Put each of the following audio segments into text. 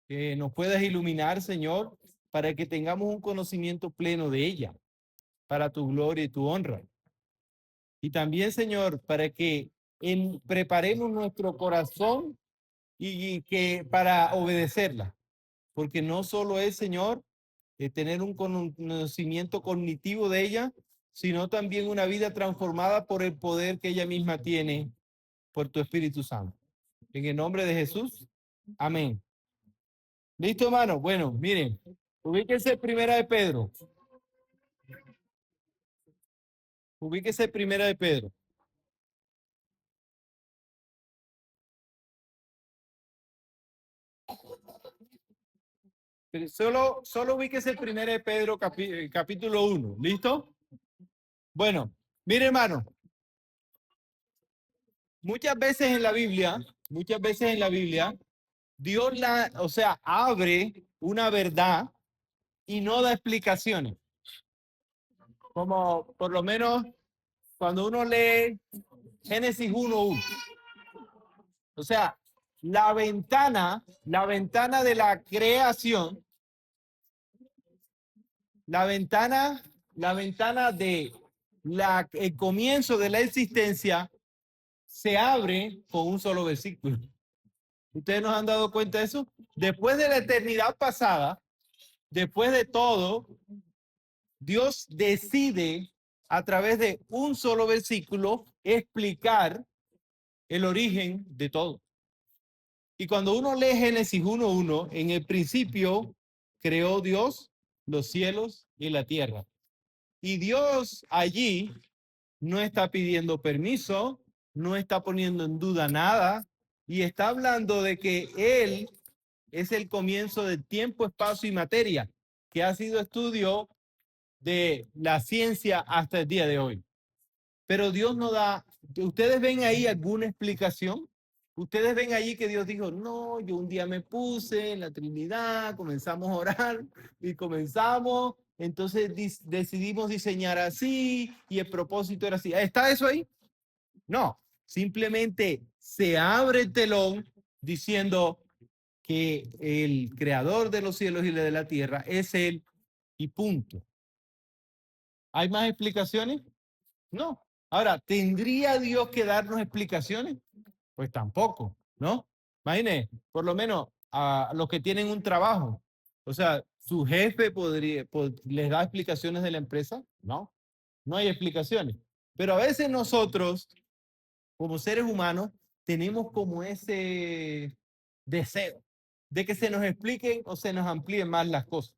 que nos puedas iluminar, Señor, para que tengamos un conocimiento pleno de ella, para tu gloria y tu honra. Y también, Señor, para que preparemos nuestro corazón y que para obedecerla, porque no solo es, Señor, tener un conocimiento cognitivo de ella, sino también una vida transformada por el poder que ella misma tiene por tu Espíritu Santo. En el nombre de Jesús, amén. ¿Listo, hermano? Bueno, miren, ubíquense primera de Pedro. Ubíquese primera de Pedro. Pero solo ubíquese primera de Pedro capítulo 1. ¿Listo? Bueno, mire, hermano, muchas veces en la Biblia, Dios o sea, abre una verdad y no da explicaciones. Como por lo menos cuando uno lee Génesis 1:1. O sea, la ventana de la creación, la ventana, la ventana de el comienzo de la existencia se abre con un solo versículo. ¿Ustedes nos han dado cuenta de eso? Después de la eternidad pasada, después de todo, Dios decide a través de un solo versículo explicar el origen de todo. Y cuando uno lee Génesis 1:1, en el principio creó Dios los cielos y la tierra. Y Dios allí no está pidiendo permiso, no está poniendo en duda nada y está hablando de que Él es el comienzo del tiempo, espacio y materia, que ha sido estudio de la ciencia hasta el día de hoy. Pero Dios no da, ¿ustedes ven ahí alguna explicación? Ustedes ven allí que Dios dijo, no, yo un día me puse en la Trinidad, comenzamos a orar y comenzamos, entonces decidimos diseñar así y el propósito era así. ¿Está eso ahí? No, simplemente se abre el telón diciendo que el creador de los cielos y de la tierra es Él y punto. ¿Hay más explicaciones? No. Ahora, ¿tendría Dios que darnos explicaciones? Pues tampoco, ¿no? Imagine, por lo menos a los que tienen un trabajo. O sea, su jefe les da explicaciones de la empresa. No, no hay explicaciones. Pero a veces nosotros, como seres humanos, tenemos como ese deseo de que se nos expliquen o se nos amplíen más las cosas.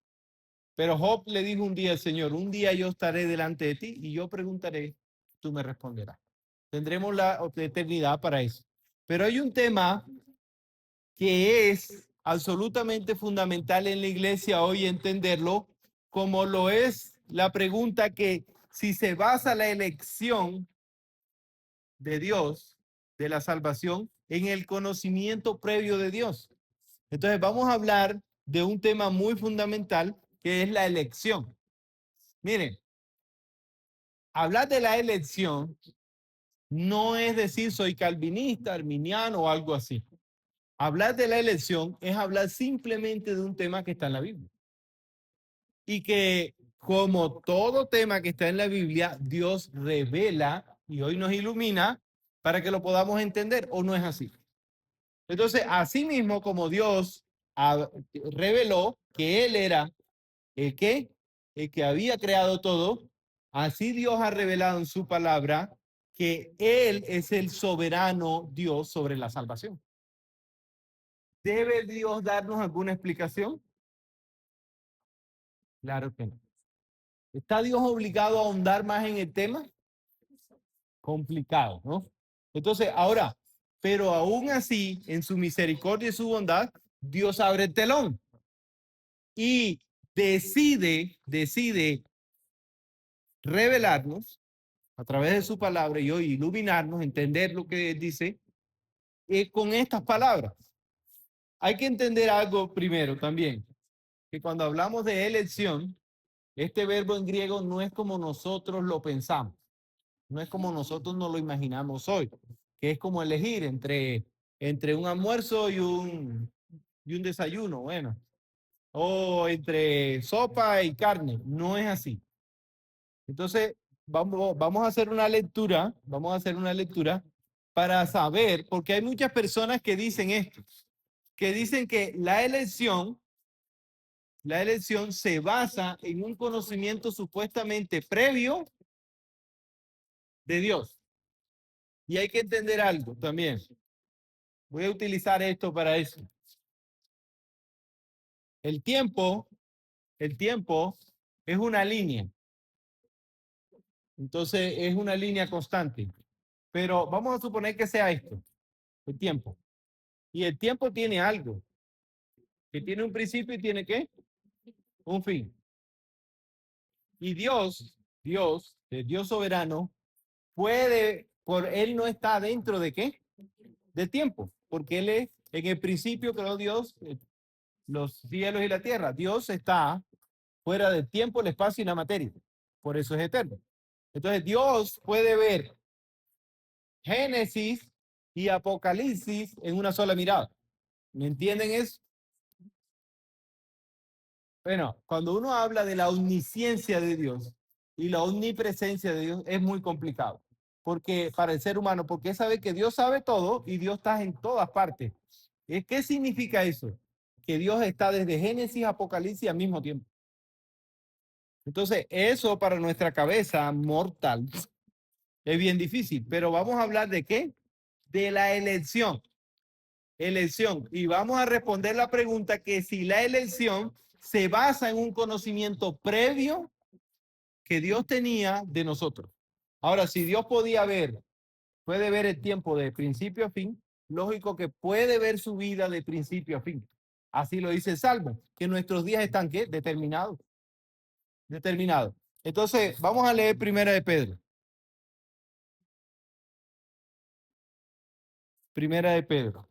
Pero Job le dijo un día al Señor, un día yo estaré delante de ti y yo preguntaré, tú me responderás. Tendremos la eternidad para eso. Pero hay un tema que es absolutamente fundamental en la iglesia hoy entenderlo, como lo es la pregunta que si se basa la elección de Dios, de la salvación, en el conocimiento previo de Dios. Entonces vamos a hablar de un tema muy fundamental que es la elección. Miren, hablar de la elección no es decir soy calvinista, arminiano o algo así. Hablar de la elección es hablar simplemente de un tema que está en la Biblia. Y que como todo tema que está en la Biblia, Dios revela y hoy nos ilumina para que lo podamos entender, ¿o no es así? Entonces, así mismo como Dios reveló que Él era el el que había creado todo, así Dios ha revelado en su palabra que Él es el soberano Dios sobre la salvación. ¿Debe Dios darnos alguna explicación? Claro que no. ¿Está Dios obligado a ahondar más en el tema? Complicado, ¿no? Entonces, ahora, pero aún así, en su misericordia y su bondad, Dios abre el telón y decide revelarnos a través de su palabra y hoy iluminarnos, entender lo que dice con estas palabras. Hay que entender algo primero también, que cuando hablamos de elección, este verbo en griego no es como nosotros lo pensamos, no es como nosotros nos lo imaginamos hoy, que es como elegir entre un almuerzo y un desayuno, bueno, o entre sopa y carne, no es así. Entonces, vamos a hacer una lectura, vamos a hacer una lectura para saber, porque hay muchas personas que dicen esto, que dicen que la elección se basa en un conocimiento supuestamente previo de Dios. Y hay que entender algo también. Voy a utilizar esto para eso. El tiempo, el tiempo es una línea. Entonces es una línea constante. Pero vamos a suponer que sea esto, el tiempo. Y el tiempo tiene algo, que tiene un principio y tiene ¿qué? Un fin. Y el Dios soberano, puede, él no está dentro de ¿qué? De tiempo, porque él es, en el principio creó Dios los cielos y la tierra. Dios está fuera del tiempo, el espacio y la materia. Por eso es eterno. Entonces Dios puede ver Génesis y Apocalipsis en una sola mirada. ¿Me entienden eso? Bueno, cuando uno habla de la omnisciencia de Dios y la omnipresencia de Dios es muy complicado. Porque para el ser humano, porque sabe que Dios sabe todo y Dios está en todas partes. ¿Qué significa eso? Que Dios está desde Génesis a Apocalipsis al mismo tiempo. Entonces, eso para nuestra cabeza mortal es bien difícil, pero vamos a hablar de qué? De la elección. Elección. Y vamos a responder la pregunta que si la elección se basa en un conocimiento previo que Dios tenía de nosotros. Ahora, si Dios podía ver, puede ver el tiempo de principio a fin, lógico que puede ver su vida de principio a fin. Así lo dice el Salmo, que nuestros días están ¿qué? Determinados. Determinados. Entonces, vamos a leer Primera de Pedro. Primera de Pedro.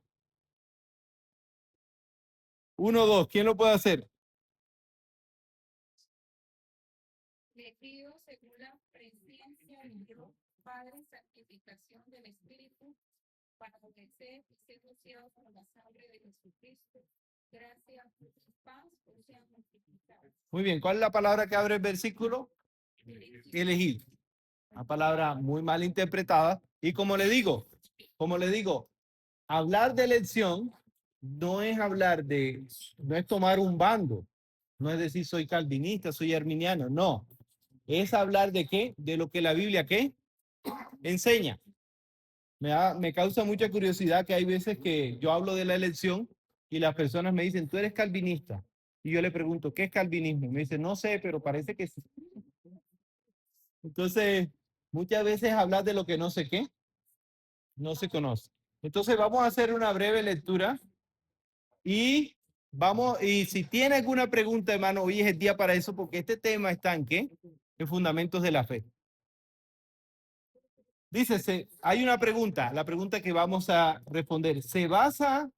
1, 2. ¿Quién lo puede hacer? Elegidos según la presencia de Dios, Padre, santificación del Espíritu, para obedecer y ser rociados con la sangre de Jesucristo. Gracias y paz os sean multiplicadas. Muy bien, ¿cuál es la palabra que abre el versículo? Elegir. Una palabra muy mal interpretada. Y como le digo, hablar de elección no es hablar de, no es tomar un bando, no es decir soy calvinista, soy arminiano, no. Es hablar de qué, de lo que la Biblia qué enseña. Me causa mucha curiosidad que hay veces que yo hablo de la elección y las personas me dicen, tú eres calvinista. Y yo le pregunto, ¿qué es calvinismo? Me dice, no sé, pero parece que sí. Entonces, muchas veces hablar de lo que no sé qué, no se conoce. Entonces, vamos a hacer una breve lectura y y si tiene alguna pregunta, hermano, hoy es el día para eso, porque este tema está en ¿qué? En fundamentos de la fe. Dícese, hay una pregunta, la pregunta que vamos a responder. ¿Se basa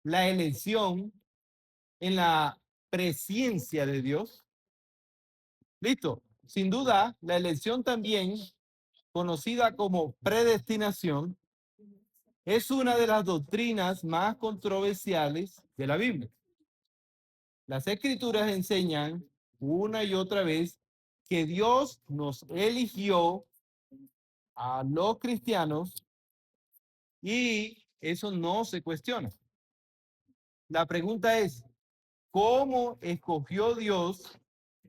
la elección en la presencia de Dios? Listo. Sin duda, la elección también, conocida como predestinación, es una de las doctrinas más controversiales de la Biblia. Las escrituras enseñan una y otra vez que Dios nos eligió a los cristianos y eso no se cuestiona. La pregunta es, ¿cómo escogió Dios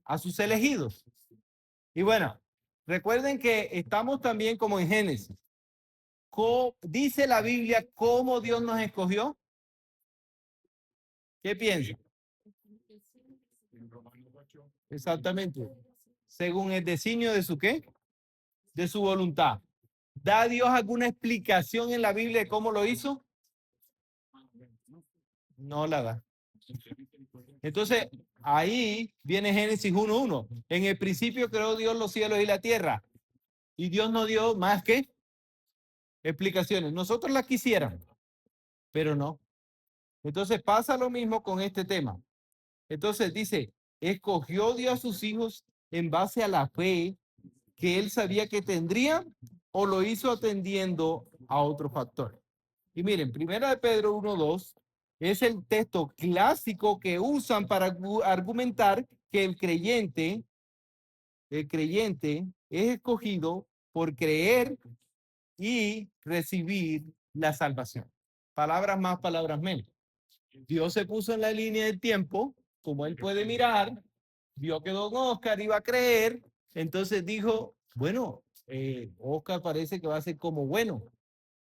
a sus elegidos? Y bueno, recuerden que estamos también como en Génesis. ¿Dice la Biblia cómo Dios nos escogió? ¿Qué piensa? Exactamente. Según el designio de su qué? De su voluntad. ¿Da Dios alguna explicación en la Biblia de cómo lo hizo? No la da. Entonces, ahí viene Génesis 1:1. En el principio creó Dios los cielos y la tierra. Y Dios no dio más que explicaciones. Nosotros las quisiéramos, pero no. Entonces pasa lo mismo con este tema. Entonces dice, ¿escogió Dios a sus hijos en base a la fe que él sabía que tendrían o lo hizo atendiendo a otro factor? Y miren, primera de Pedro 1:2 Es el texto clásico que usan para argumentar que el creyente es escogido por creer y recibir la salvación. Palabras más, palabras menos. Dios se puso en la línea del tiempo, como él puede mirar, vio que don Oscar iba a creer, entonces dijo, bueno, Oscar parece que va a ser como bueno,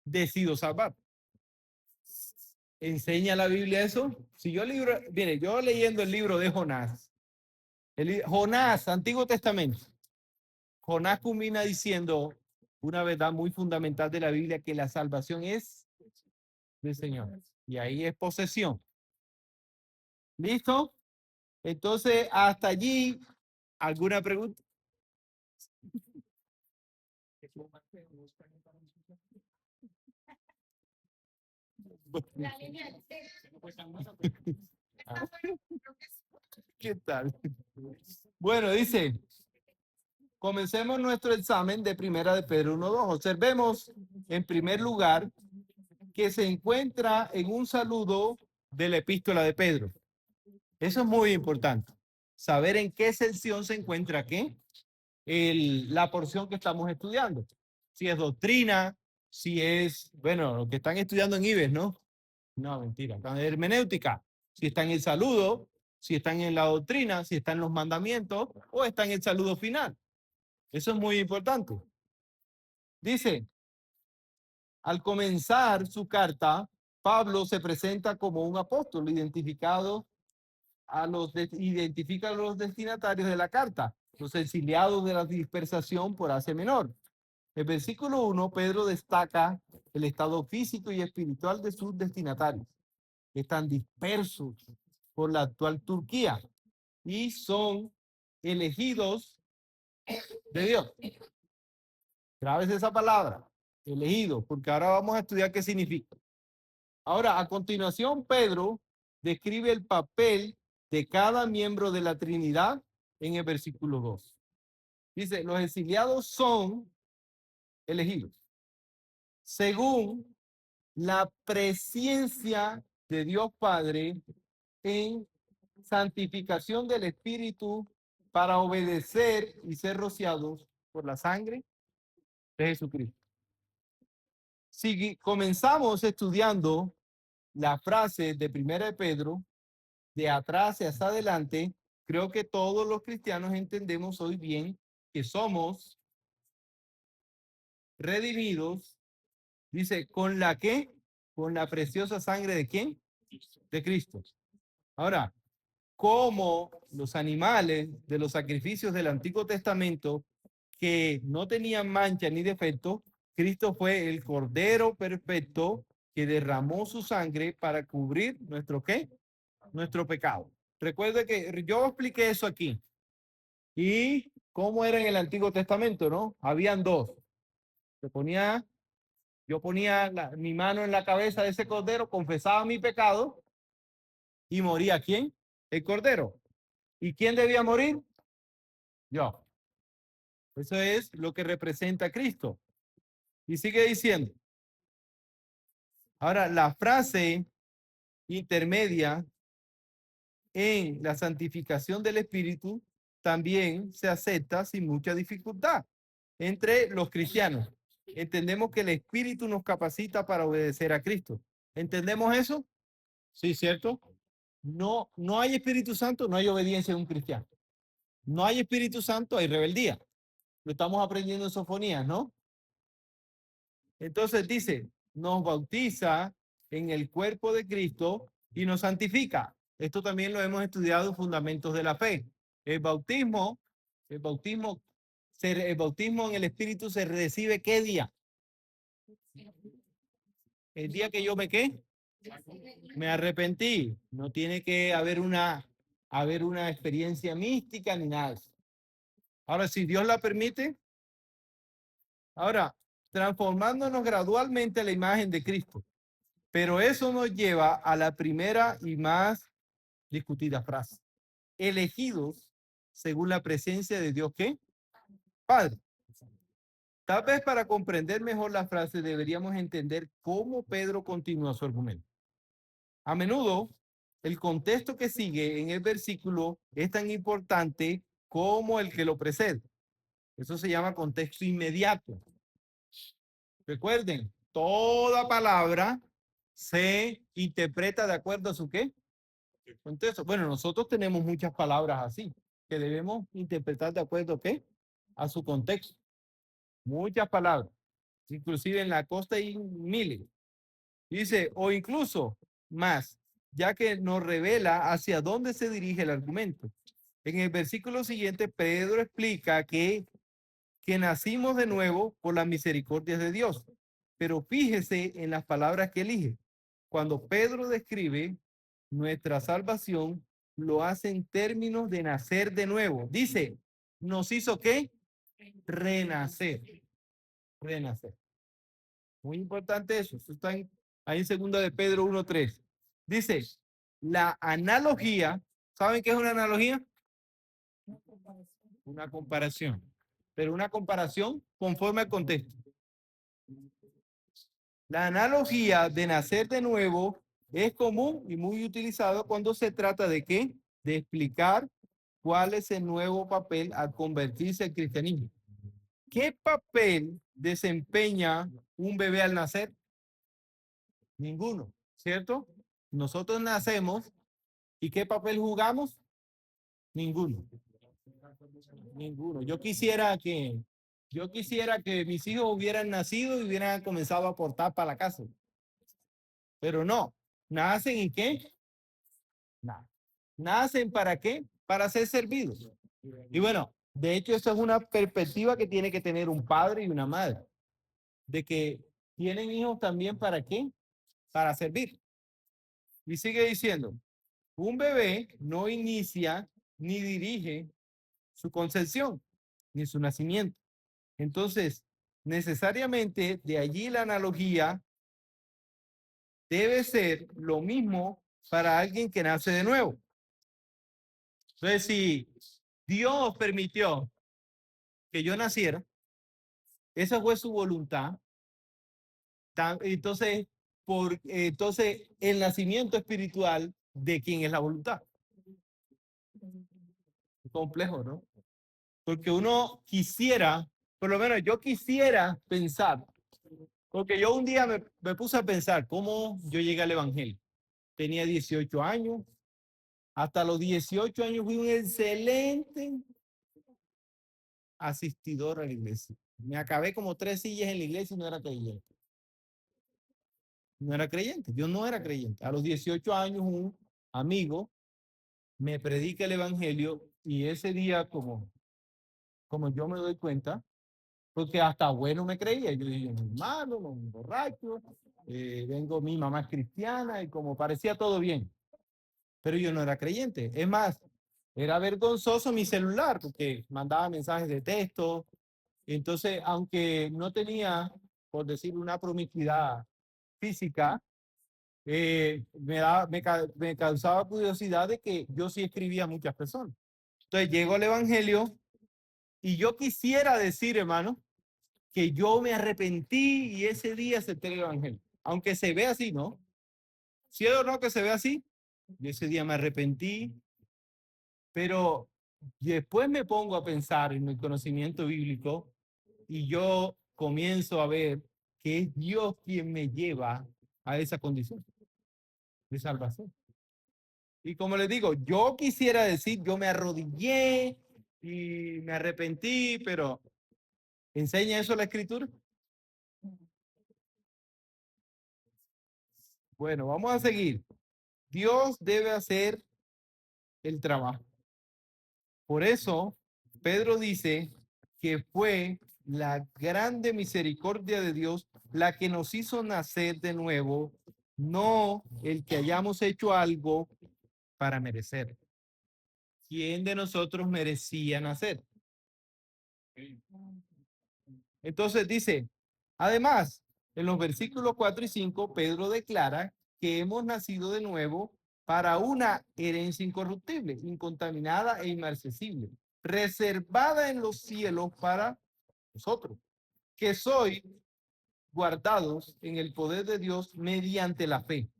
decido salvar. ¿Enseña la Biblia eso? Si yo libro, mire, yo leyendo el libro de Jonás, Jonás, Antiguo Testamento, Jonás culmina diciendo una verdad muy fundamental de la Biblia, que la salvación es del Señor. Y ahí es posesión. ¿Listo? Entonces, hasta allí, ¿alguna pregunta? La línea del ¿Qué tal? Bueno, dice, comencemos nuestro examen de Primera de Pedro 1:2. Observemos, en primer lugar, que se encuentra en un saludo de la epístola de Pedro. Eso es muy importante. Saber en qué sección se encuentra qué, la porción que estamos estudiando. Si es doctrina, si es, bueno, lo que están estudiando en IBES, ¿no? No, mentira. Están en hermenéutica. Si está en el saludo, si están en la doctrina, si están en los mandamientos o está en el saludo final. Eso es muy importante. Dice, al comenzar su carta, Pablo se presenta como un apóstol identificado identifica a los destinatarios de la carta, los exiliados de la dispersación por Asia Menor. El versículo 1, Pedro destaca el estado físico y espiritual de sus destinatarios, que están dispersos por la actual Turquía y son elegidos de Dios. Grabes esa palabra, elegidos, porque ahora vamos a estudiar qué significa. Ahora, a continuación, Pedro describe el papel de cada miembro de la Trinidad en el versículo 2. Dice, los exiliados son elegidos según la presencia de Dios Padre en santificación del Espíritu para obedecer y ser rociados por la sangre de Jesucristo. Si comenzamos estudiando la frase de Primera de Pedro, de atrás hacia adelante, creo que todos los cristianos entendemos hoy bien que somos redimidos, dice, ¿con la qué? Con la preciosa sangre de quién? De Cristo. Ahora, como los animales de los sacrificios del Antiguo Testamento que no tenían mancha ni defecto, Cristo fue el Cordero perfecto que derramó su sangre para cubrir nuestro qué? Nuestro pecado. Recuerde que yo expliqué eso aquí. ¿Y cómo era en el Antiguo Testamento, no? Habían dos. Yo ponía mi mano en la cabeza de ese cordero, confesaba mi pecado y moría. ¿Quién? El cordero. ¿Y quién debía morir? Yo. Eso es lo que representa a Cristo. Y sigue diciendo. Ahora, la frase intermedia en la santificación del Espíritu también se acepta sin mucha dificultad entre los cristianos. Entendemos que el Espíritu nos capacita para obedecer a Cristo. ¿Entendemos eso? Sí, ¿cierto? No hay Espíritu Santo, no hay obediencia en un cristiano. No hay Espíritu Santo, hay rebeldía. Lo estamos aprendiendo en sofonías, ¿no? Entonces dice, nos bautiza en el cuerpo de Cristo y nos santifica. Esto también lo hemos estudiado en Fundamentos de la Fe. El bautismo, el bautismo, el bautismo en el Espíritu se recibe ¿qué día? El día que yo ¿qué? Me arrepentí. No tiene que haber una experiencia mística ni nada. Ahora, si Dios la permite, ahora, transformándonos gradualmente a la imagen de Cristo. Pero eso nos lleva a la primera y más discutida frase. Elegidos según la presencia de Dios, ¿qué? Padre. Tal vez para comprender mejor la frase deberíamos entender cómo Pedro continúa su argumento. A menudo, el contexto que sigue en el versículo es tan importante como el que lo precede. Eso se llama contexto inmediato. Recuerden, toda palabra se interpreta de acuerdo a su ¿qué? Contexto. Bueno, nosotros tenemos muchas palabras así, que debemos interpretar de acuerdo ¿a qué? A su contexto. Muchas palabras. Inclusive en la costa hay miles. Dice, o incluso más, ya que nos revela hacia dónde se dirige el argumento. En el versículo siguiente, Pedro explica que nacimos de nuevo por las misericordias de Dios. Pero fíjese en las palabras que elige. Cuando Pedro describe nuestra salvación, lo hace en términos de nacer de nuevo. Dice, ¿nos hizo qué? Renacer. Renacer. Muy importante eso. Eso está ahí en segunda de Pedro 1:3. Dice, la analogía, ¿saben qué es una analogía? Una comparación. Pero una comparación conforme al contexto. La analogía de nacer de nuevo es común y muy utilizado cuando se trata de qué? De explicar cuál es el nuevo papel al convertirse al cristianismo. ¿Qué papel desempeña un bebé al nacer? Ninguno, ¿cierto? Nosotros nacemos y ¿qué papel jugamos? Ninguno. Ninguno. Yo quisiera que mis hijos hubieran nacido y hubieran comenzado a aportar para la casa. Pero no. ¿Nacen y qué? Nada. ¿Nacen para qué? Para ser servidos. Y bueno, de hecho, esa es una perspectiva que tiene que tener un padre y una madre. De que tienen hijos también para qué? Para servir. Y sigue diciendo, un bebé no inicia ni dirige su concepción ni su nacimiento. Entonces, necesariamente de allí la analogía debe ser lo mismo para alguien que nace de nuevo. Entonces, si Dios permitió que yo naciera, esa fue su voluntad. Entonces, entonces el nacimiento espiritual de quién es la voluntad. Complejo, ¿no? Porque uno quisiera, por lo menos yo quisiera pensar, porque yo un día me puse a pensar cómo yo llegué al Evangelio. Tenía 18 años, hasta los 18 años fui un excelente asistidor a la iglesia. Me acabé como 3 sillas en la iglesia y no era creyente. No era creyente, yo no era creyente. A los 18 años un amigo me predica el Evangelio y ese día como yo me doy cuenta, porque hasta bueno me creía. Yo dije, mi hermano, un borracho, vengo, mi mamá es cristiana y como parecía todo bien, pero yo no era creyente. Es más, era vergonzoso mi celular porque mandaba mensajes de texto. Entonces, aunque no tenía, por decir, una promiscuidad física, me causaba curiosidad de que yo sí escribía a muchas personas. Entonces, llego al Evangelio y yo quisiera decir, hermano, que yo me arrepentí y ese día acepté el Evangelio. Aunque se ve así, ¿no? ¿Sí o no que se ve así? Yo ese día me arrepentí, pero después me pongo a pensar en el conocimiento bíblico y yo comienzo a ver que es Dios quien me lleva a esa condición de salvación. Y como les digo, yo quisiera decir, yo me arrodillé y me arrepentí, pero ¿enseña eso la Escritura? Bueno, vamos a seguir. Dios debe hacer el trabajo. Por eso, Pedro dice que fue la grande misericordia de Dios la que nos hizo nacer de nuevo, no el que hayamos hecho algo para merecer. ¿Quién de nosotros merecía nacer? Entonces dice, además, en los versículos 4 y 5, Pedro declara que hemos nacido de nuevo para una herencia incorruptible, incontaminada e inmarcesible, reservada en los cielos para nosotros, que soy guardados en el poder de Dios mediante la fe.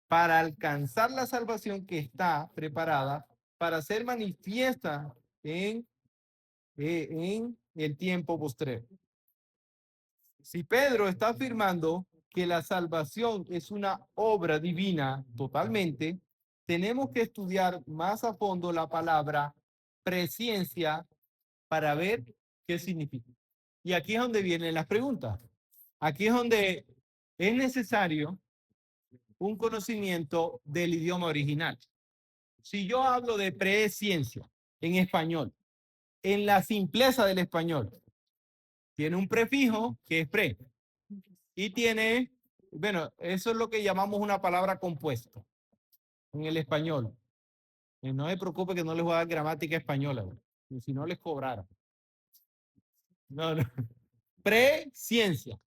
para alcanzar la salvación que está preparada para ser manifiesta en el tiempo postrero. Si Pedro está afirmando que la salvación es una obra divina totalmente, tenemos que estudiar más a fondo la palabra presciencia para ver qué significa. Y aquí es donde vienen las preguntas. Aquí es donde es necesario un conocimiento del idioma original. Si yo hablo de presciencia en español, en la simpleza del español, tiene un prefijo que es pre y tiene, bueno, eso es lo que llamamos una palabra compuesta en el español. Y no se preocupe que no les voy a dar gramática española, si no les cobrara. No, no. Presciencia.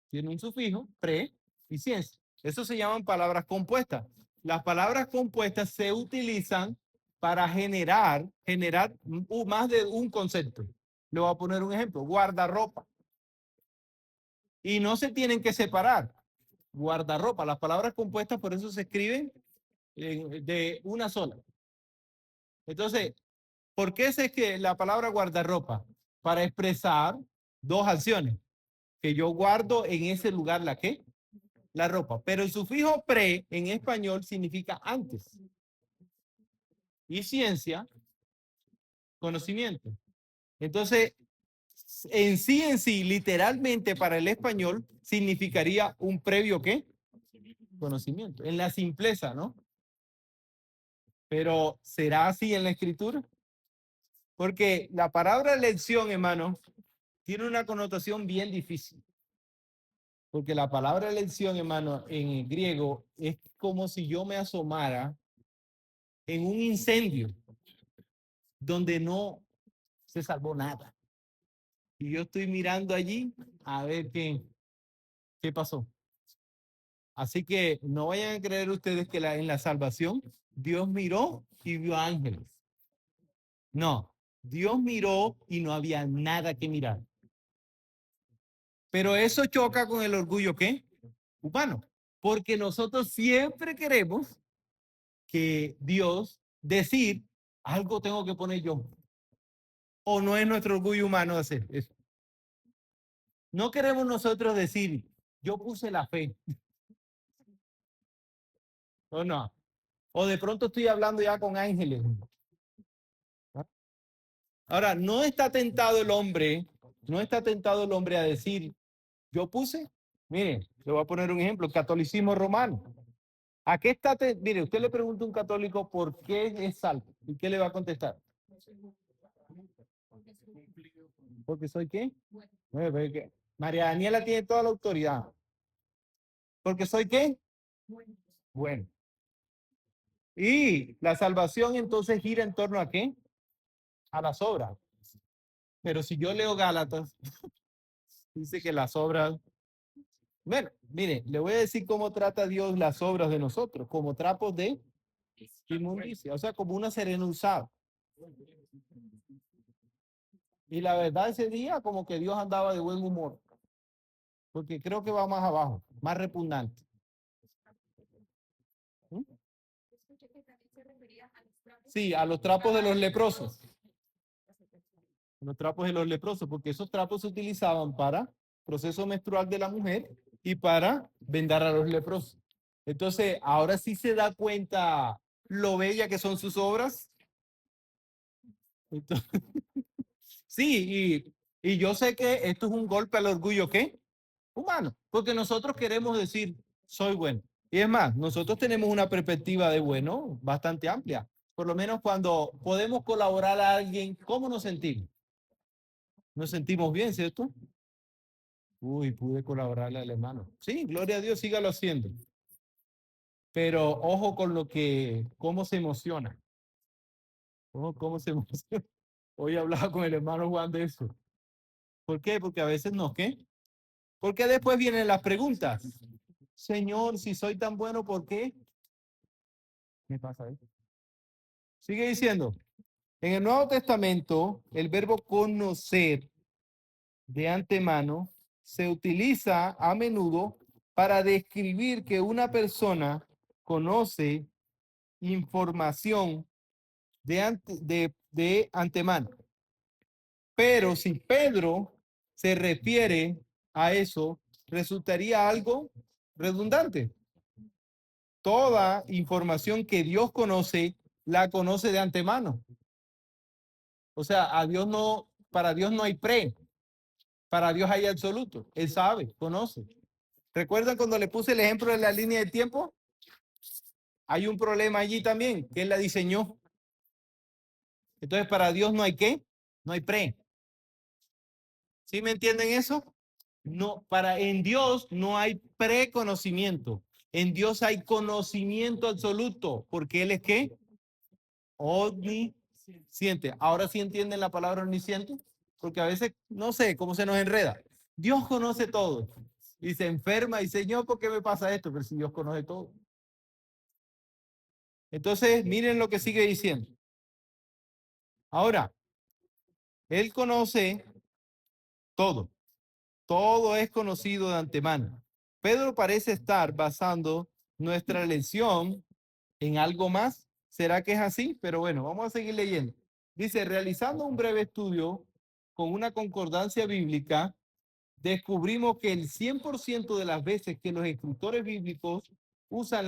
Tiene un sufijo, pre y ciencia. Eso se llaman palabras compuestas. Las palabras compuestas se utilizan para generar más de un concepto. Le voy a poner un ejemplo, guardarropa. Y no se tienen que separar. Guardarropa, las palabras compuestas por eso se escriben de una sola. Entonces, ¿por qué es que la palabra guardarropa? Para expresar dos acciones. Que yo guardo en ese lugar la qué? La ropa. Pero el sufijo pre en español significa antes. Y ciencia, conocimiento. Entonces, en sí, literalmente para el español significaría un previo ¿qué? Conocimiento. En la simpleza, ¿no? Pero ¿será así en la escritura? Porque la palabra lección, hermano, tiene una connotación bien difícil. Porque la palabra lección, hermano, en el griego es como si yo me asomara en un incendio donde no se salvó nada. Y yo estoy mirando allí a ver qué pasó. Así que no vayan a creer ustedes que en la salvación Dios miró y vio ángeles. No, Dios miró y no había nada que mirar. Pero eso choca con el orgullo ¿qué? Humano. Porque nosotros siempre queremos que Dios decir algo tengo que poner yo. O no es nuestro orgullo humano hacer eso. No queremos nosotros decir yo puse la fe. O no. O de pronto estoy hablando ya con ángeles. Ahora, no está tentado el hombre a decir, yo puse, mire, le voy a poner un ejemplo, el catolicismo romano. ¿A qué está? Mire, usted le pregunta a un católico por qué es salvo. ¿Y qué le va a contestar? ¿Porque soy qué? María Daniela tiene toda la autoridad. ¿Porque soy qué? Bueno. Y la salvación entonces gira en torno a qué? A las obras. Pero si yo leo Gálatas, dice que las obras. Bueno, mire, le voy a decir cómo trata Dios las obras de nosotros, como trapos de inmundicia, o sea, como una serena usada. Y la verdad, ese día, como que Dios andaba de buen humor, porque creo que va más abajo, más repugnante. ¿Mm? Sí, a los trapos de los leprosos. Los trapos de los leprosos, porque esos trapos se utilizaban para proceso menstrual de la mujer y para vendar a los leprosos. Entonces, ahora sí se da cuenta lo bella que son sus obras. Entonces, sí, y yo sé que esto es un golpe al orgullo, ¿qué? Humano, porque nosotros queremos decir, soy bueno. Y es más, nosotros tenemos una perspectiva de bueno bastante amplia. Por lo menos cuando podemos colaborar a alguien, ¿cómo nos sentimos? Nos sentimos bien, ¿cierto? Uy, pude colaborarle al hermano. Sí, gloria a Dios, sígalo haciendo. Pero ojo con cómo se emociona. Ojo, cómo se emociona. Hoy hablaba con el hermano Juan de eso. ¿Por qué? Porque a veces no, ¿qué? Porque después vienen las preguntas. Señor, si soy tan bueno, ¿por qué? ¿Qué pasa ahí? Sigue diciendo. En el Nuevo Testamento, el verbo conocer de antemano se utiliza a menudo para describir que una persona conoce información de antemano. Pero si Pedro se refiere a eso, resultaría algo redundante. Toda información que Dios conoce, la conoce de antemano. O sea, para Dios no hay para Dios hay absoluto. Él sabe, conoce. ¿Recuerdan cuando le puse el ejemplo de la línea de tiempo? Hay un problema allí también, que él la diseñó. Entonces, para Dios no hay no hay pre. ¿Sí me entienden eso? No, en Dios no hay preconocimiento. En Dios hay conocimiento absoluto, porque Él es ¿qué? Omnisciente. Ahora sí entienden la palabra omnisciente, porque a veces no sé cómo se nos enreda. Dios conoce todo y se enferma y Señor, ¿por qué me pasa esto? Pero si Dios conoce todo. Entonces, miren lo que sigue diciendo. Ahora, Él conoce todo. Todo es conocido de antemano. Pedro parece estar basando nuestra lección en algo más. ¿Será que es así? Pero bueno, vamos a seguir leyendo. Dice, realizando un breve estudio con una concordancia bíblica, descubrimos que el 100% de las veces que los escritores bíblicos usan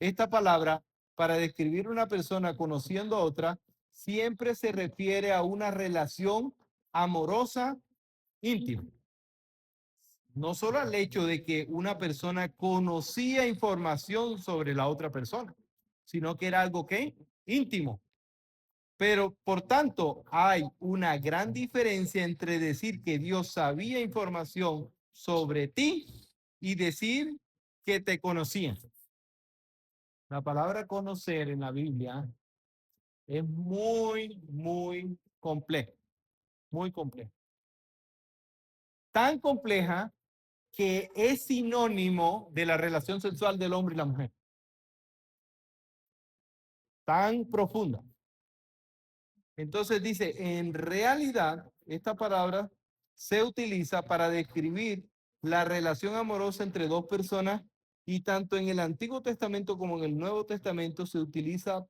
esta palabra, para describir una persona conociendo a otra, siempre se refiere a una relación amorosa íntima. No solo al hecho de que una persona conocía información sobre la otra persona, sino que era algo que íntimo. Pero por tanto, hay una gran diferencia entre decir que Dios sabía información sobre ti y decir que te conocía. La palabra conocer en la Biblia es muy compleja, muy compleja. Tan compleja que es sinónimo de la relación sexual del hombre y la mujer. Tan profunda. Entonces dice, en realidad, esta palabra se utiliza para describir la relación amorosa entre dos personas y tanto en el Antiguo Testamento como en el Nuevo Testamento se utiliza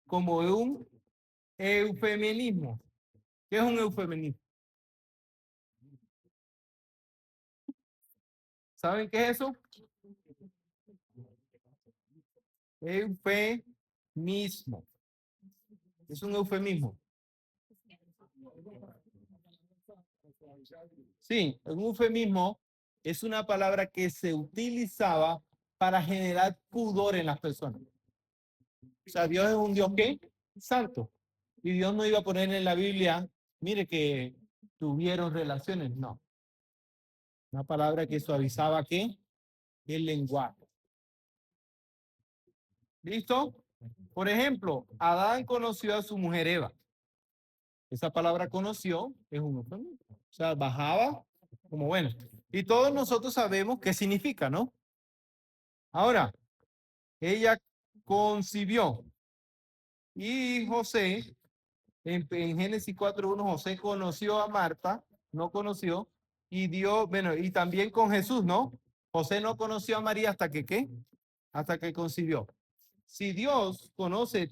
como un eufemismo. ¿Qué es un eufemismo? ¿Saben qué es eso? Eufemismo. Es un eufemismo. Sí, un eufemismo es una palabra que se utilizaba para generar pudor en las personas. O sea, Dios es un Dios ¿qué? Santo. Y Dios no iba a poner en la Biblia, mire que tuvieron relaciones. No. Una palabra que suavizaba ¿qué? El lenguaje. ¿Listo? Por ejemplo, Adán conoció a su mujer Eva. Esa palabra conoció es un eufemismo. O sea, bajaba como bueno. Y todos nosotros sabemos qué significa, ¿no? Ahora, ella concibió y José, en Génesis 4:1, José conoció a Marta, no conoció, y dio, bueno, y también con Jesús, ¿no? José no conoció a María hasta que, ¿qué? Hasta que concibió. Si Dios conoce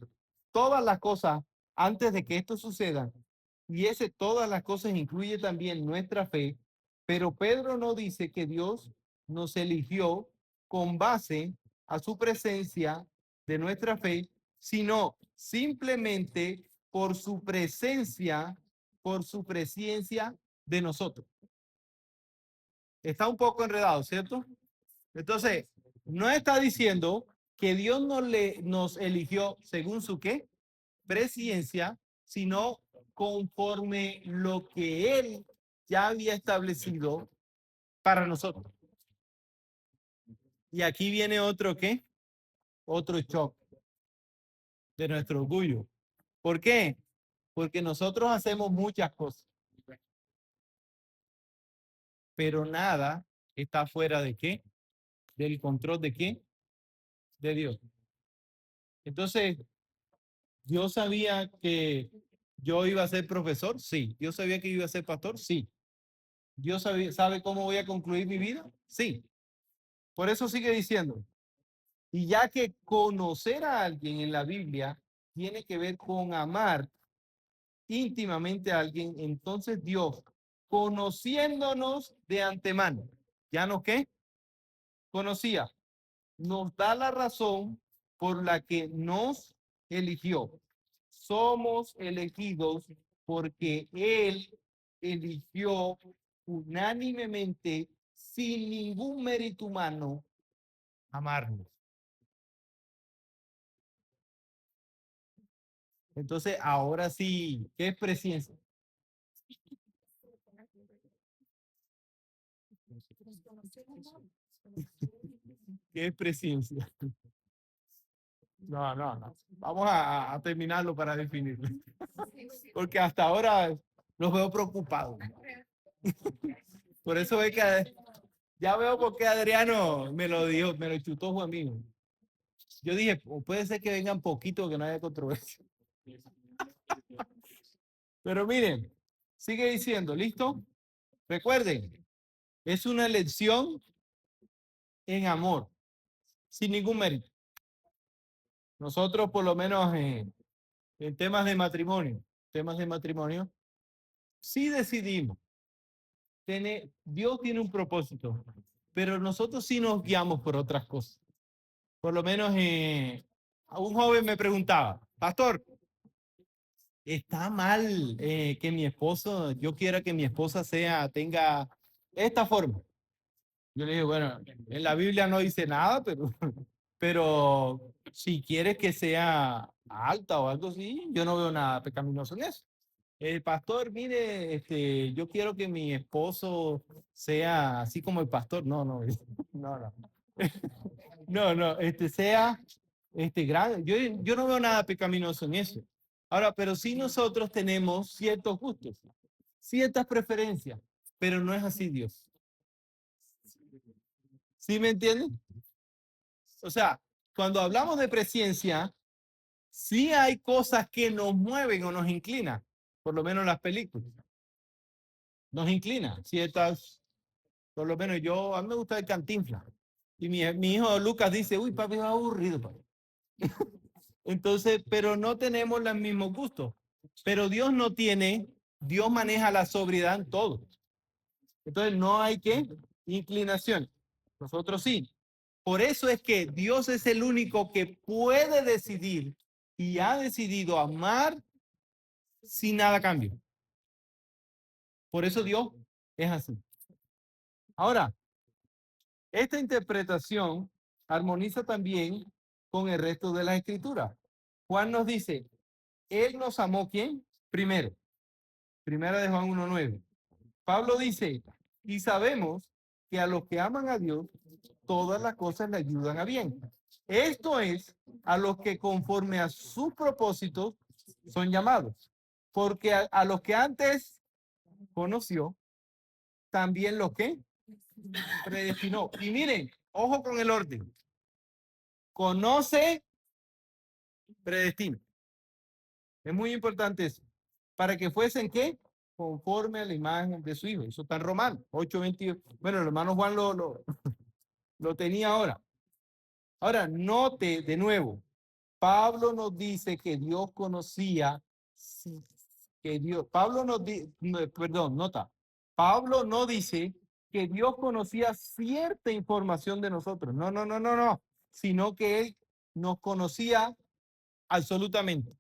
todas las cosas antes de que esto suceda, y ese todas las cosas incluye también nuestra fe, pero Pedro no dice que Dios nos eligió con base a su presencia de nuestra fe, sino simplemente por su presencia de nosotros. Está un poco enredado, ¿cierto? Entonces, no está diciendo que Dios nos eligió según su qué, presencia, sino conforme lo que Él ya había establecido para nosotros. Y aquí viene otro qué, otro shock de nuestro orgullo. ¿Por qué? Porque nosotros hacemos muchas cosas, pero nada está fuera de qué, del control de qué, de Dios. Entonces, ¿yo sabía que yo iba a ser profesor? Sí. ¿Yo sabía que iba a ser pastor? Sí. ¿Sabe cómo voy a concluir mi vida? Sí. Por eso sigue diciendo, Y ya que conocer a alguien en la Biblia tiene que ver con amar íntimamente a alguien, entonces Dios, conociéndonos de antemano, ¿ya no qué? Conocía, nos da la razón por la que nos eligió. Somos elegidos porque Él eligió unánimemente, sin ningún mérito humano, amarnos. Entonces, ahora sí, ¿qué es presencia? ¿Qué es presencia? No, no, no. Vamos a terminarlo para definirlo. Porque hasta ahora los veo preocupados. Por eso es que ya veo por qué Adriano me lo dijo, me lo chutó Juan mío. Yo dije, puede ser que vengan poquito que no haya controversia. Pero miren, sigue diciendo, ¿listo? Recuerden, es una elección en amor, sin ningún mérito. Nosotros, por lo menos en temas de matrimonio, sí decidimos. Dios tiene un propósito, pero nosotros sí nos guiamos por otras cosas. Por lo menos un joven me preguntaba, pastor, ¿está mal que mi esposo, yo quiera que mi esposa tenga esta forma? Yo le dije, bueno, en la Biblia no dice nada, pero si quieres que sea alta o algo así, yo no veo nada pecaminoso en eso. El pastor, mire, yo quiero que mi esposo sea así como el pastor. No, no, no, no. No, no, sea grande. Yo no veo nada pecaminoso en eso. Ahora, pero sí nosotros tenemos ciertos gustos, ciertas preferencias, pero no es así Dios. ¿Sí me entienden? O sea, cuando hablamos de presencia, sí hay cosas que nos mueven o nos inclinan, por lo menos las películas. Nos inclina ciertas, por lo menos a mí me gusta el Cantinflas. Y mi hijo Lucas dice, uy, papi, es aburrido, papi. Entonces, pero no tenemos los mismos gustos. Pero Dios maneja la sobriedad en todo. Entonces, no hay que inclinación. Nosotros sí. Por eso es que Dios es el único que puede decidir y ha decidido amar sin nada a cambio. Por eso Dios es así. Ahora, esta interpretación armoniza también con el resto de la escritura. Juan nos dice, Él nos amó, ¿quién? Primero. Primera de Juan 1:9. Pablo dice, y sabemos que a los que aman a Dios, todas las cosas le ayudan a bien. Esto es, a los que conforme a sus propósitos son llamados. Porque a los que antes conoció, también los que predestinó. Y miren, ojo con el orden. Conoce, predestina. Es muy importante eso. Para que fuesen, ¿qué? Conforme a la imagen de su hijo. Eso está en Romanos 8:21. Bueno, el hermano Juan lo tenía ahora. Ahora, note de nuevo, Pablo nos dice que Dios conocía, Pablo nos dice, perdón, nota, Pablo no dice que Dios conocía cierta información de nosotros, no, no, no, no, no, sino que Él nos conocía absolutamente.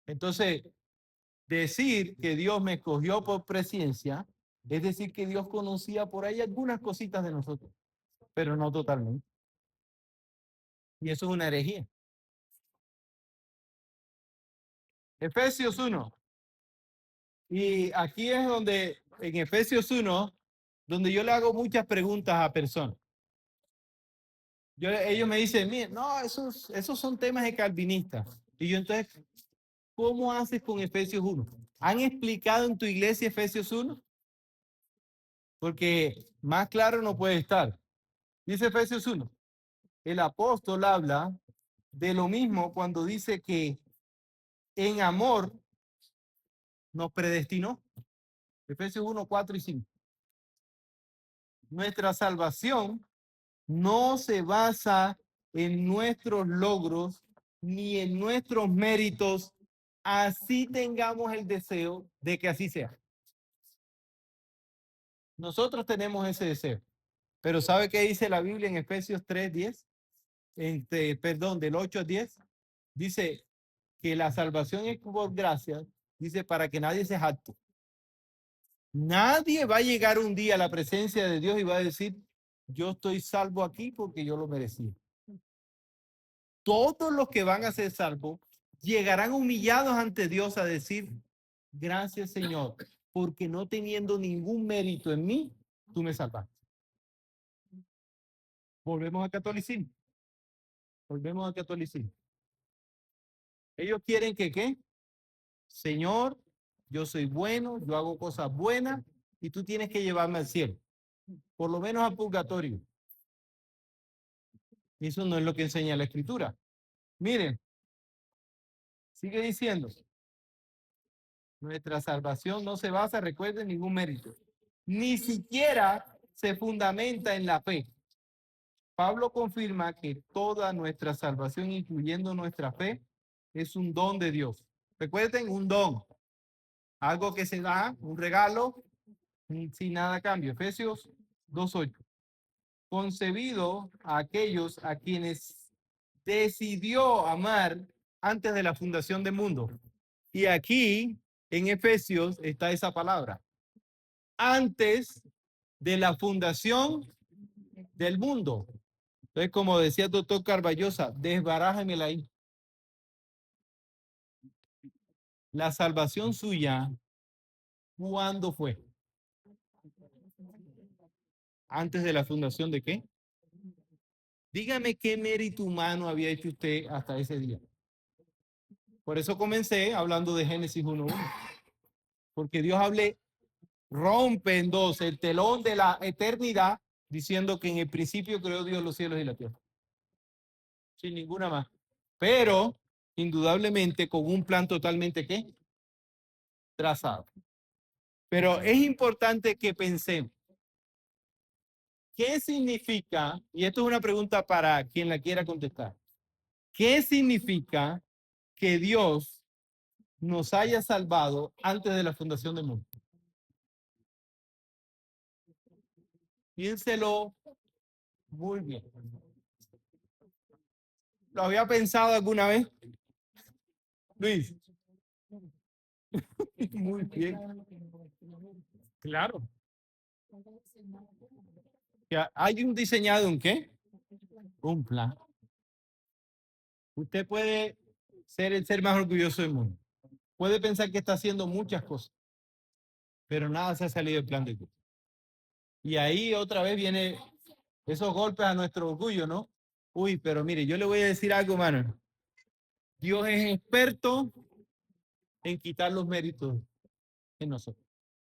Entonces, decir que Dios me escogió por presencia, es decir, que Dios conocía por ahí algunas cositas de nosotros, pero no totalmente. Y eso es una herejía. Efesios 1. Y aquí es donde, en Efesios 1, donde yo le hago muchas preguntas a personas. Ellos me dicen, mire, no, esos son temas de calvinistas. Y yo entonces, ¿cómo haces con Efesios 1? ¿Han explicado en tu iglesia Efesios 1? Porque más claro no puede estar. Dice Efesios 1. El apóstol habla de lo mismo cuando dice que en amor nos predestinó. Efesios 1, 4 y 5. Nuestra salvación no se basa en nuestros logros ni en nuestros méritos, así tengamos el deseo de que así sea. Nosotros tenemos ese deseo. Pero ¿sabe qué dice la Biblia en Efesios 3:10? Perdón, del 8 al 10. Dice que la salvación es por gracia, dice, para que nadie se jacte. Nadie va a llegar un día a la presencia de Dios y va a decir, yo estoy salvo aquí porque yo lo merecí. Todos los que van a ser salvos llegarán humillados ante Dios a decir, gracias Señor, porque no teniendo ningún mérito en mí, tú me salvaste. Volvemos al catolicismo. Volvemos al catolicismo. Ellos quieren que, ¿qué? Señor, yo soy bueno, yo hago cosas buenas y tú tienes que llevarme al cielo. Por lo menos al purgatorio. Eso no es lo que enseña la Escritura. Miren, sigue diciendo, nuestra salvación no se basa, recuerden, en ningún mérito. Ni siquiera se fundamenta en la fe. Pablo confirma que toda nuestra salvación, incluyendo nuestra fe, es un don de Dios. Recuerden, un don. Algo que se da, un regalo, sin nada a cambio. Efesios 2:8. Concebido a aquellos a quienes decidió amar antes de la fundación del mundo. Y aquí, en Efesios, está esa palabra. Antes de la fundación del mundo. Entonces, como decía el doctor Carballosa, desbarájamela ahí. La salvación suya, ¿cuándo fue? ¿Antes de la fundación de qué? Dígame qué mérito humano había hecho usted hasta ese día. Por eso comencé hablando de Génesis 1:1. Porque Dios rompe en dos el telón de la eternidad, diciendo que en el principio creó Dios los cielos y la tierra. Sin ninguna más. Pero, indudablemente, con un plan totalmente, ¿qué? Trazado. Pero es importante que pensemos, ¿qué significa? Y esto es una pregunta para quien la quiera contestar. ¿Qué significa que Dios nos haya salvado antes de la fundación del mundo? Piénselo muy bien. ¿Lo había pensado alguna vez? Luis. Muy bien. Claro. Hay un diseñado un qué? Un plan. Usted puede ser el ser más orgulloso del mundo. Puede pensar que está haciendo muchas cosas, pero nada se ha salido del plan de Dios. Y ahí otra vez viene esos golpes a nuestro orgullo, ¿no? Uy, pero mire, yo le voy a decir algo, mano. Dios es experto en quitar los méritos en nosotros.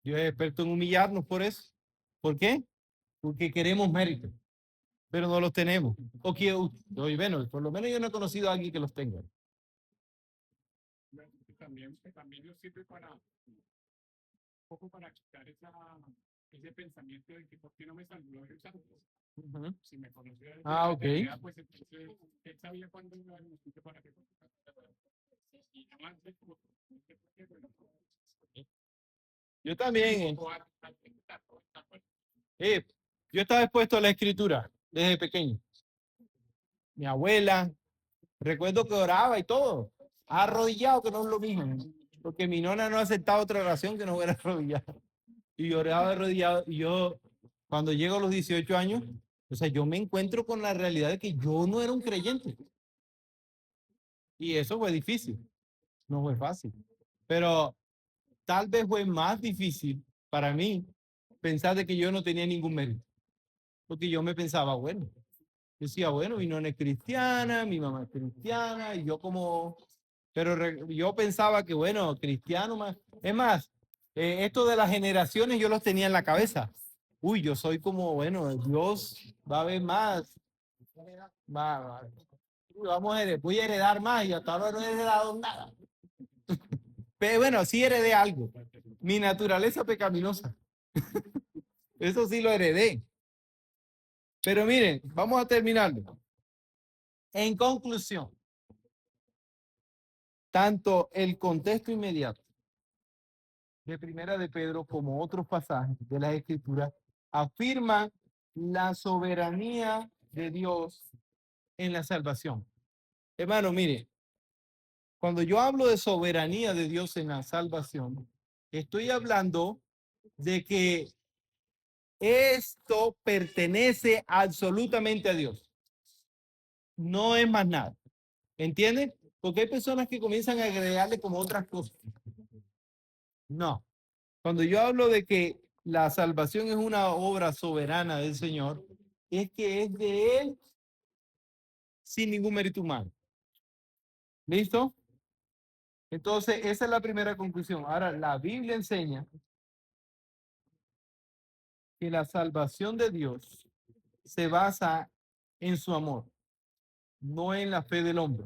Dios es experto en humillarnos por eso. ¿Por qué? Porque queremos méritos, pero no los tenemos. O que, oye, bueno, por lo menos yo no he conocido a alguien que los tenga. También nos sirve para un poco para quitar ese pensamiento de que por qué no me saludó el santo. Si me conocía ok. pues entonces él sabía cuándo iba a necesitar para que y antes Yo también. Yo estaba expuesto a la escritura desde pequeño. Mi abuela, recuerdo que oraba y todo, arrodillado, que no es lo mismo, porque mi nona no aceptaba otra oración que no fuera arrodillado. Y yo oraba arrodillado, y yo, cuando llego a los 18 años, o sea, yo me encuentro con la realidad de que yo no era un creyente. Y eso fue difícil, no fue fácil. Pero tal vez fue más difícil para mí pensar de que yo no tenía ningún mérito. Porque yo me pensaba, bueno, yo decía, bueno, mi nona es cristiana, mi mamá es cristiana, y yo como, pero yo pensaba que, bueno, cristiano más. Es más, esto de las generaciones yo los tenía en la cabeza. Uy, yo soy como, bueno, Dios va a haber más. Voy a heredar más y hasta ahora no he heredado nada. Pero bueno, sí heredé algo. Mi naturaleza pecaminosa. Eso sí lo heredé. Pero miren, vamos a terminarlo. En conclusión, tanto el contexto inmediato de Primera de Pedro como otros pasajes de las Escrituras afirman la soberanía de Dios en la salvación. Hermano, mire, cuando yo hablo de soberanía de Dios en la salvación, estoy hablando de que esto pertenece absolutamente a Dios. No es más nada. ¿Entienden? Porque hay personas que comienzan a agregarle como otras cosas. No. Cuando yo hablo de que la salvación es una obra soberana del Señor, es que es de Él sin ningún mérito humano. ¿Listo? Entonces, esa es la primera conclusión. Ahora, la Biblia enseña que la salvación de Dios se basa en su amor, no en la fe del hombre.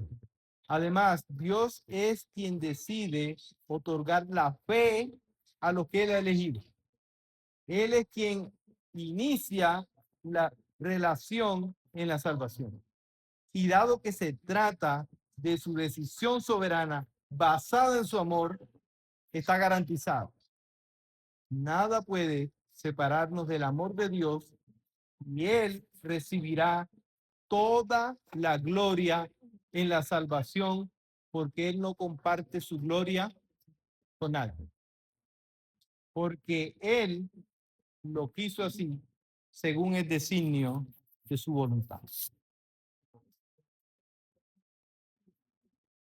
Además, Dios es quien decide otorgar la fe a los que Él ha elegido. Él es quien inicia la relación en la salvación. Y dado que se trata de su decisión soberana basada en su amor, está garantizado. Nada puede separarnos del amor de Dios y Él recibirá toda la gloria en la salvación porque Él no comparte su gloria con nadie. Porque Él lo quiso así según el designio de su voluntad.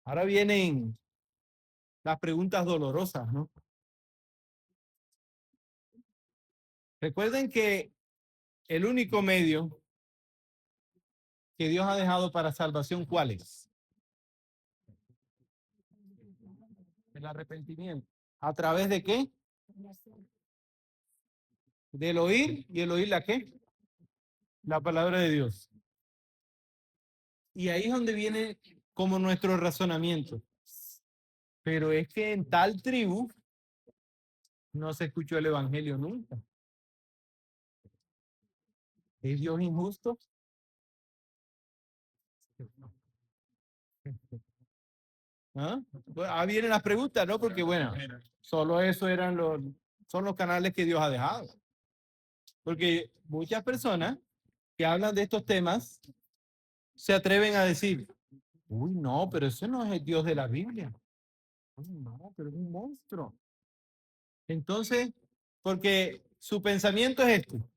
Ahora vienen las preguntas dolorosas, ¿no? Recuerden que el único medio que Dios ha dejado para salvación, ¿cuál es? El arrepentimiento. ¿A través de qué? Del oír, y el oír la qué? La palabra de Dios. Y ahí es donde viene como nuestro razonamiento. Pero es que en tal tribu no se escuchó el evangelio nunca. ¿Es Dios injusto? ¿Ah? Pues, vienen las preguntas, ¿no? Porque bueno, solo eso son los canales que Dios ha dejado. Porque muchas personas que hablan de estos temas se atreven a decir, uy, no, pero ese no es el Dios de la Biblia. Uy, no, pero es un monstruo. Entonces, porque su pensamiento es este.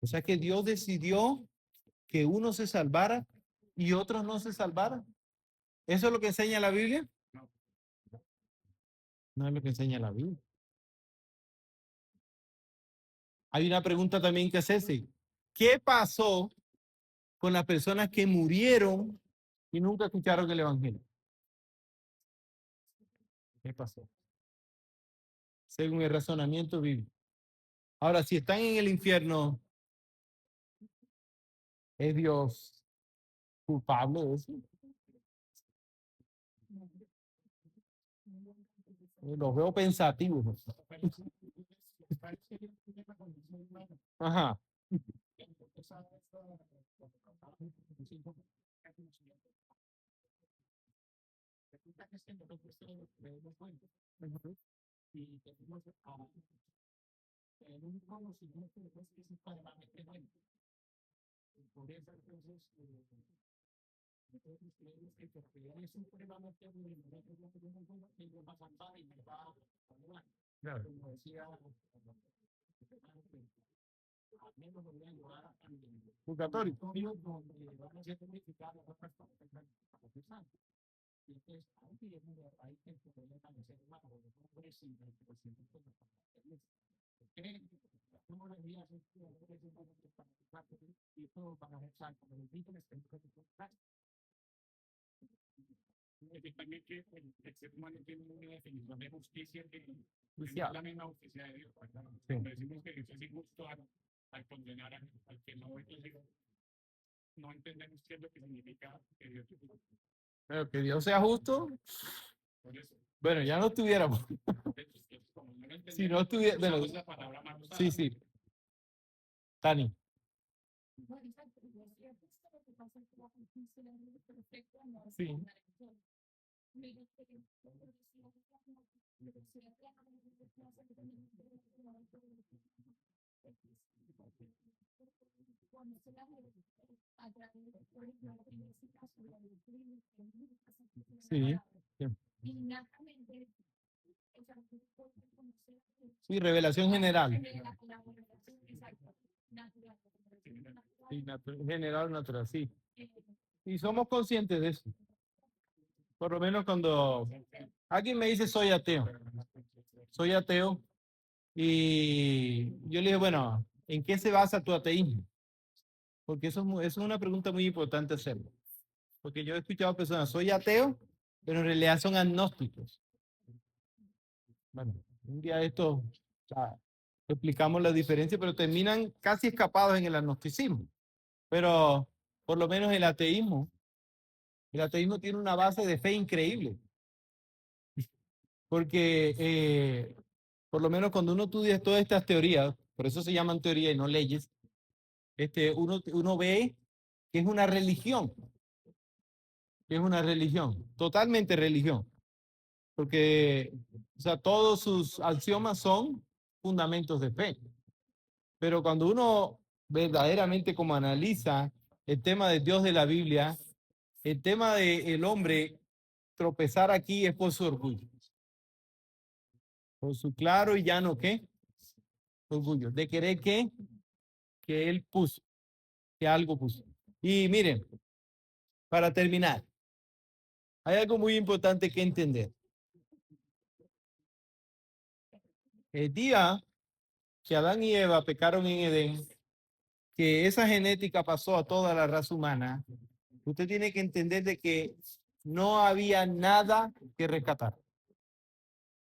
O sea que Dios decidió que uno se salvara y otros no se salvaran. ¿Eso es lo que enseña la Biblia? No es lo que enseña la Biblia. Hay una pregunta también que hacerse. ¿Qué pasó con las personas que murieron y nunca escucharon el Evangelio? ¿Qué pasó? Según el razonamiento bíblico. Ahora, si están en el infierno, ¿es Dios culpable de eso? Los veo pensativos. Ajá. Y tenemos un conocimiento de Dios que es extremadamente bueno. Por eso, entonces, nosotros creemos que porque Él es supremamente bueno, nosotros no tenemos duda que Él nos va a salvar y nos va a salvar. Claro. Como decía, al menos lo voy a llevar a Purgatorio. donde van a ser purificados las personas que están bautizadas. Y entonces, ahí que el problema de ser humano, porque no puede ser el presidente de la iglesia. ¿Cómo le dirías a y todo para dejar como el vínculo es también que el ser humano tiene una definición de justicia que es la misma justicia de Dios. Cuando decimos que Dios es injusto al condenar al que no entendemos qué es lo que significa que Dios es justo. Pero que Dios sea justo. Bueno, ya no estuviéramos. Si no estuviera. Bueno, sí, sí. Tani. Sí. Sí. Sí, revelación general. Sí, general, natural, sí. Y somos conscientes de eso. Por lo menos cuando alguien me dice soy ateo. Soy ateo. Y yo le dije, bueno, ¿en qué se basa tu ateísmo? Porque eso es una pregunta muy importante hacerlo. Porque yo he escuchado personas, soy ateo, pero en realidad son agnósticos. Bueno, un día de esto explicamos la diferencia, pero terminan casi escapados en el agnosticismo. Pero por lo menos el ateísmo tiene una base de fe increíble. Porque por lo menos cuando uno estudia todas estas teorías, por eso se llaman teorías y no leyes, uno ve que es una religión, totalmente religión, porque o sea, todos sus axiomas son fundamentos de fe. Pero cuando uno verdaderamente como analiza el tema de Dios de la Biblia, el tema del hombre tropezar aquí es por su orgullo, por su claro y llano ¿qué? Orgullo, de querer que él puso, que algo puso. Y miren, para terminar, hay algo muy importante que entender. El día que Adán y Eva pecaron en Edén, que esa genética pasó a toda la raza humana, usted tiene que entender de que no había nada que rescatar.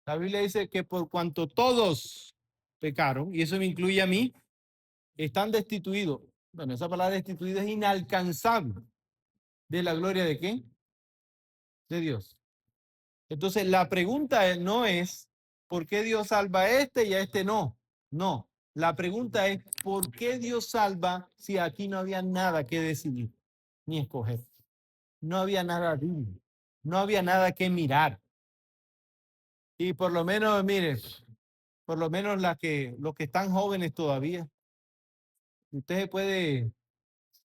La Biblia dice que por cuanto todos pecaron, y eso me incluye a mí, están destituidos. Bueno, esa palabra destituido es inalcanzable de la gloria de ¿qué? De Dios. Entonces, la pregunta no es ¿por qué Dios salva a este y a este no? No. La pregunta es ¿por qué Dios salva si aquí no había nada que decidir ni escoger? No había nada digno. No había nada que mirar. Y por lo menos, mire, por lo menos los que están jóvenes todavía, usted se puede,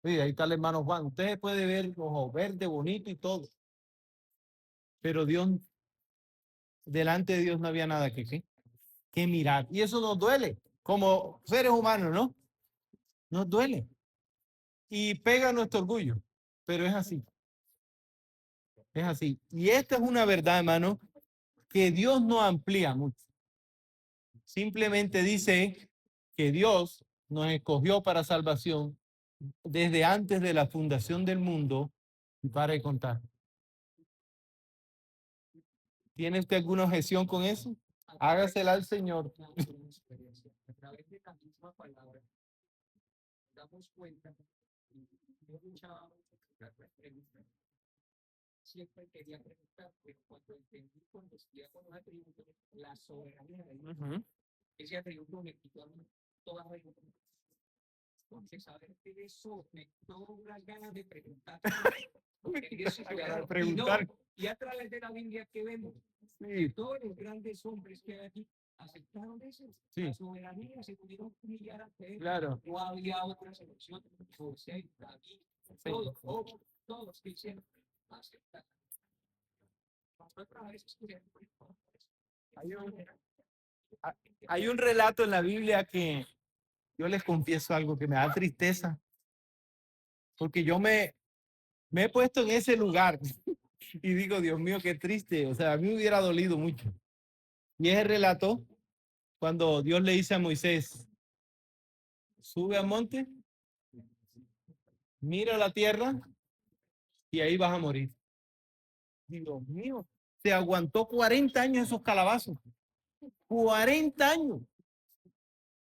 mire, ahí está el hermano Juan, usted se puede ver ojo verde, bonito y todo. Pero Dios, delante de Dios no había nada que mirar. Y eso nos duele como seres humanos, ¿no? Nos duele. Y pega nuestro orgullo. Pero es así. Es así. Y esta es una verdad, hermano, que Dios no amplía mucho. Simplemente dice que Dios nos escogió para salvación desde antes de la fundación del mundo y para de contar. ¿Tiene usted alguna objeción con eso? Hágasela al Señor. A través de la misma palabra, damos cuenta, y yo luchaba mucho con la pregunta. Siempre quería preguntar, pero cuando entendí cuando estudié con los atributos, la soberanía de Dios, ese atributo me quitó toda la entonces, saber que eso me dio las ganas de preguntar. Preguntar. Y a través de la Biblia que vemos, Sí. todos los grandes hombres que hay aquí aceptaron eso. Sí. La soberanía se pudieron humillar ante él. Claro. No había otra solución. José, David, todos que hicieron aceptar. Hay un relato en la Biblia que yo les confieso algo que me da tristeza, porque yo me he puesto en ese lugar y digo, Dios mío, qué triste, o sea, a mí me hubiera dolido mucho. Y es el relato cuando Dios le dice a Moisés, sube al monte, mira la tierra y ahí vas a morir. Dios mío, se aguantó 40 años esos calabazos. 40 años.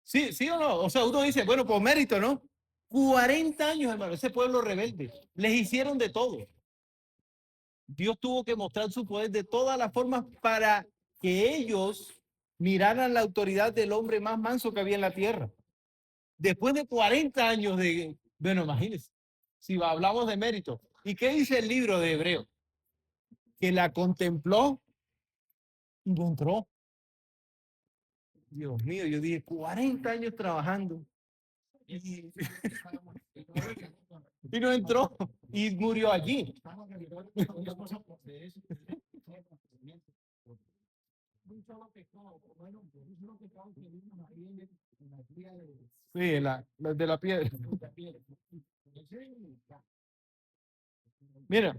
Sí, sí o no. O sea, uno dice, bueno, por mérito, ¿no? 40 años, hermano, ese pueblo rebelde. Les hicieron de todo. Dios tuvo que mostrar su poder de todas las formas para que ellos miraran la autoridad del hombre más manso que había en la tierra. Después de 40 años de Bueno, imagínense, si hablamos de mérito. ¿Y qué dice el libro de Hebreo? Que la contempló y no entró. Dios mío, yo dije 40 años trabajando y, y no entró y murió allí. Sí, la de la piedra. Mira,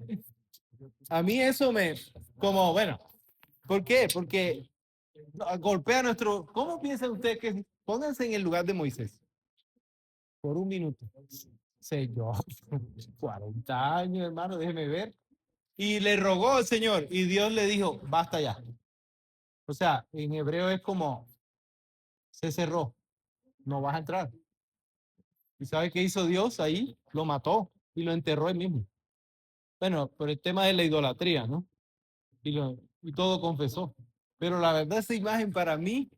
a mí eso me, como, bueno, ¿por qué? Porque golpea nuestro, ¿cómo piensa usted que, pónganse en el lugar de Moisés, por un minuto? Señor, 40 años, hermano, déjeme ver. Y le rogó al Señor y Dios le dijo, basta ya. O sea, en hebreo es como, se cerró, no vas a entrar. ¿Y sabe qué hizo Dios ahí? Lo mató y lo enterró él mismo. Bueno, por el tema de la idolatría, ¿no? Y todo confesó. Pero la verdad, esa imagen para mí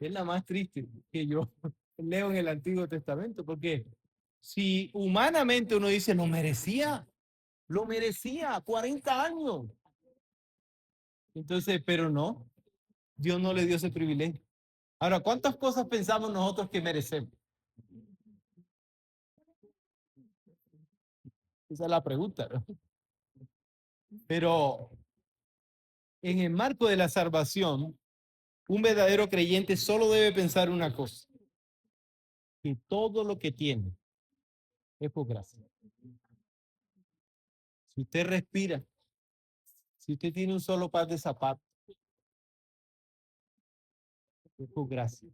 es la más triste que yo leo en el Antiguo Testamento, porque si humanamente uno dice, lo merecía, 40 años. Entonces, pero no, Dios no le dio ese privilegio. Ahora, ¿cuántas cosas pensamos nosotros que merecemos? Esa es la pregunta, ¿no? Pero en el marco de la salvación, un verdadero creyente solo debe pensar una cosa, que todo lo que tiene es por gracia. Si usted respira, si usted tiene un solo par de zapatos, es por gracia.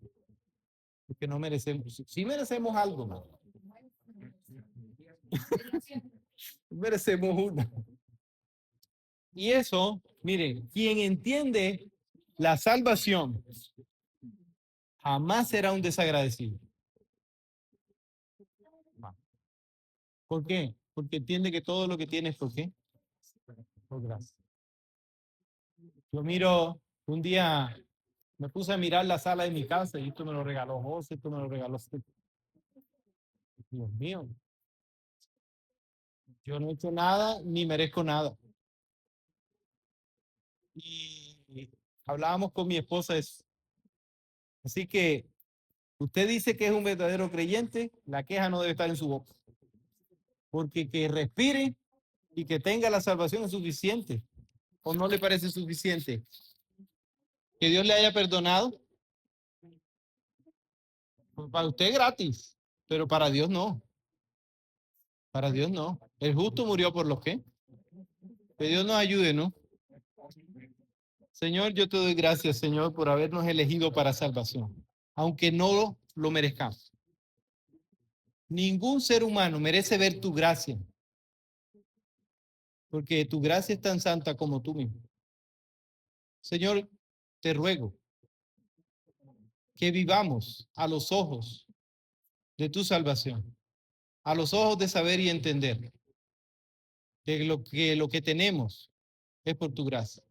Porque no merecemos, sí merecemos algo, ¿no? Merecemos una. Y eso, miren, quien entiende la salvación jamás será un desagradecido. ¿Por qué? Porque entiende que todo lo que tiene es por qué. Por gracia. Yo miro, un día me puse a mirar la sala de mi casa y esto me lo regaló José, esto me lo regaló Steve. Dios mío, yo no he hecho nada ni merezco nada. Y hablábamos con mi esposa eso. Así que usted dice que es un verdadero creyente, la queja no debe estar en su boca. Porque que respire y que tenga la salvación es suficiente. ¿O no le parece suficiente? Que Dios le haya perdonado. Pues para usted gratis, pero para Dios no. Para Dios no. El justo murió por los que. Que Dios nos ayude, ¿no? Señor, yo te doy gracias, Señor, por habernos elegido para salvación, aunque no lo merezcamos. Ningún ser humano merece ver tu gracia, porque tu gracia es tan santa como tú mismo. Señor, te ruego que vivamos a los ojos de tu salvación, a los ojos de saber y entender que lo que tenemos es por tu gracia.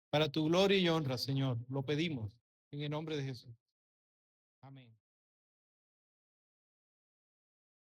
Para tu gloria y honra, Señor, lo pedimos en el nombre de Jesús. Amén.